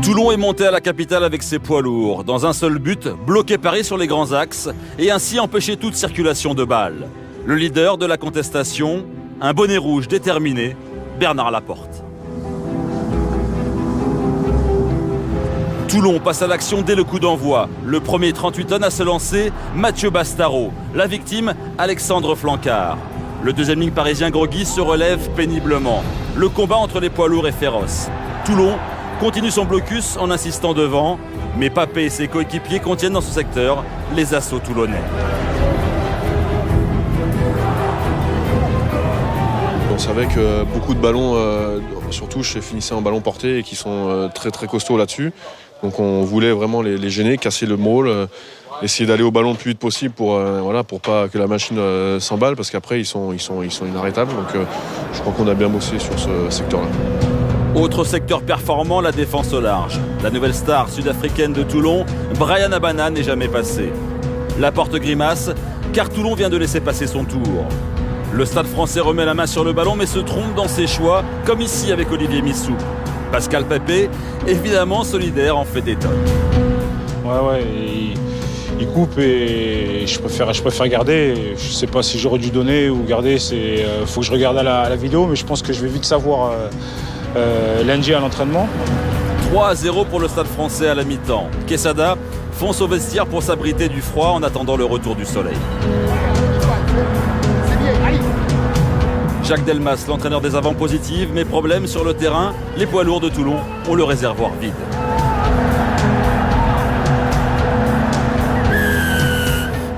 Toulon est monté à la capitale avec ses poids lourds, dans un seul but, bloquer Paris sur les grands axes et ainsi empêcher toute circulation de balles. Le leader de la contestation, un bonnet rouge déterminé, Bernard Laporte. Toulon passe à l'action dès le coup d'envoi. Le premier 38 tonnes à se lancer, Mathieu Bastaro. La victime, Alexandre Flancard. Le deuxième ligne parisien Grogui se relève péniblement. Le combat entre les poids lourds est féroce. Toulon continue son blocus en insistant devant, mais Papé et ses coéquipiers contiennent dans ce secteur les assauts toulonnais. On savait que beaucoup de ballons, surtout chez finissait en ballon porté et qui sont très très costauds là-dessus. Donc on voulait vraiment les gêner, casser le maul, essayer d'aller au ballon le plus vite possible pour pas que la machine s'emballe, parce qu'après ils sont inarrêtables. Donc je crois qu'on a bien bossé sur ce secteur-là. Autre secteur performant, la défense au large. La nouvelle star sud-africaine de Toulon, Bryan Habana, n'est jamais passé. Laporte grimace, car Toulon vient de laisser passer son tour. Le Stade français remet la main sur le ballon mais se trompe dans ses choix, comme ici avec Olivier Missou. Pascal Papé, évidemment solidaire, en fait des tonnes. Ouais, il coupe et je préfère garder. Je sais pas si j'aurais dû donner ou garder, faut que je regarde à la vidéo, mais je pense que je vais vite savoir lundi à l'entraînement. 3-0 pour le Stade français à la mi-temps. Quesada fonce au vestiaire pour s'abriter du froid en attendant le retour du soleil. Jacques Delmas, l'entraîneur des avants positifs, mais problème sur le terrain, les poids lourds de Toulon ont le réservoir vide.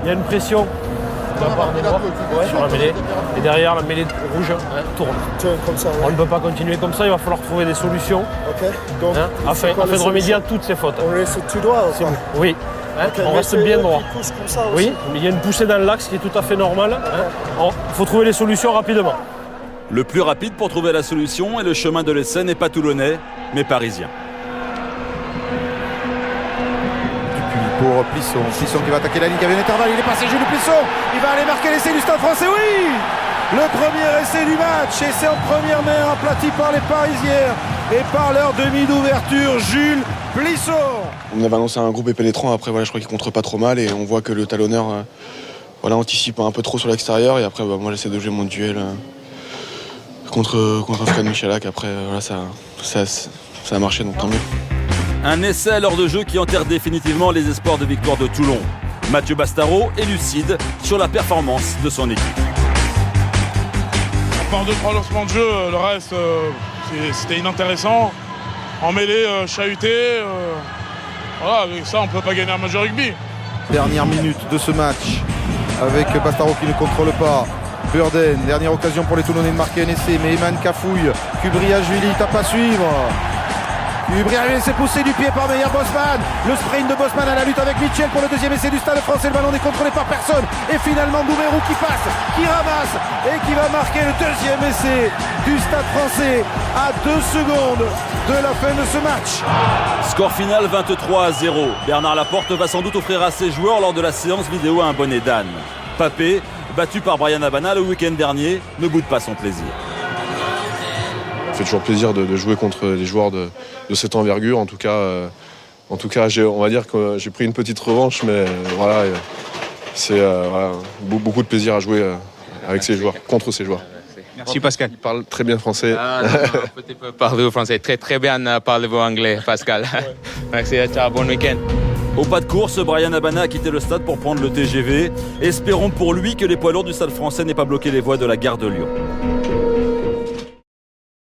Il y a une pression de la part des droits sur la mêlée. Et derrière, la mêlée rouge tourne. Comme ça, ouais. On ne peut pas continuer comme ça, il va falloir trouver des solutions Donc, afin de remédier à toutes ces fautes. On reste tout droit aussi. Oui, on reste bien droit. Pousse comme ça aussi. Oui, mais il y a une poussée dans l'axe qui est tout à fait normale. Il faut trouver les solutions rapidement. Le plus rapide pour trouver la solution, et le chemin de l'essai n'est pas toulonnais, mais parisien. Pour Plisson qui va attaquer la ligne, qui avait un intervalle, il est passé Jules Plisson, il va aller marquer l'essai du Stade français, oui. Le premier essai du match, et c'est en première main, aplati par les Parisiens et par leur demi d'ouverture, Jules Plisson. On avait annoncé un groupe pénétrant, après je crois qu'il contre pas trop mal et on voit que le talonneur anticipe un peu trop sur l'extérieur, et après moi j'essaie de jouer mon duel contre Fred Michalak. Après ça a marché, donc tant mieux. Un essai à l'heure de jeu qui enterre définitivement les espoirs de victoire de Toulon. Mathieu Bastaro est lucide sur la performance de son équipe. À part 2-3 lancements de jeu, le reste c'était inintéressant. En mêlée, chahuté, avec ça on peut pas gagner un match de rugby. Dernière minute de ce match avec Bastaro qui ne contrôle pas. Burden, dernière occasion pour les Toulonnais de marquer un essai, mais Eman cafouille. Kubriashvili tape à suivre. Kubriashvili s'est poussé du pied par Meyer Bosman. Le sprint de Bosman à la lutte avec Mitchell pour le deuxième essai du Stade français. Le ballon n'est contrôlé par personne. Et finalement Doumerou qui passe, qui ramasse et qui va marquer le deuxième essai du Stade français à 2 secondes de la fin de ce match. Score final 23-0. Bernard Laporte va sans doute offrir à ses joueurs lors de la séance vidéo un bonnet d'âne. Papé, battu par Bryan Habana le week-end dernier, ne boude pas son plaisir. Ça fait toujours plaisir de jouer contre des joueurs de cette envergure. En tout cas, on va dire que j'ai pris une petite revanche, mais c'est beaucoup de plaisir à jouer avec ces joueurs, contre ces joueurs. Merci Pascal. Il parle très bien français. Peut-être parler français. Très bien parlez-vous anglais, Pascal. Merci, ciao, bon week-end. Au pas de course, Bryan Habana a quitté le stade pour prendre le TGV. Espérons pour lui que les poids lourds du Stade français n'aient pas bloqué les voies de la gare de Lyon.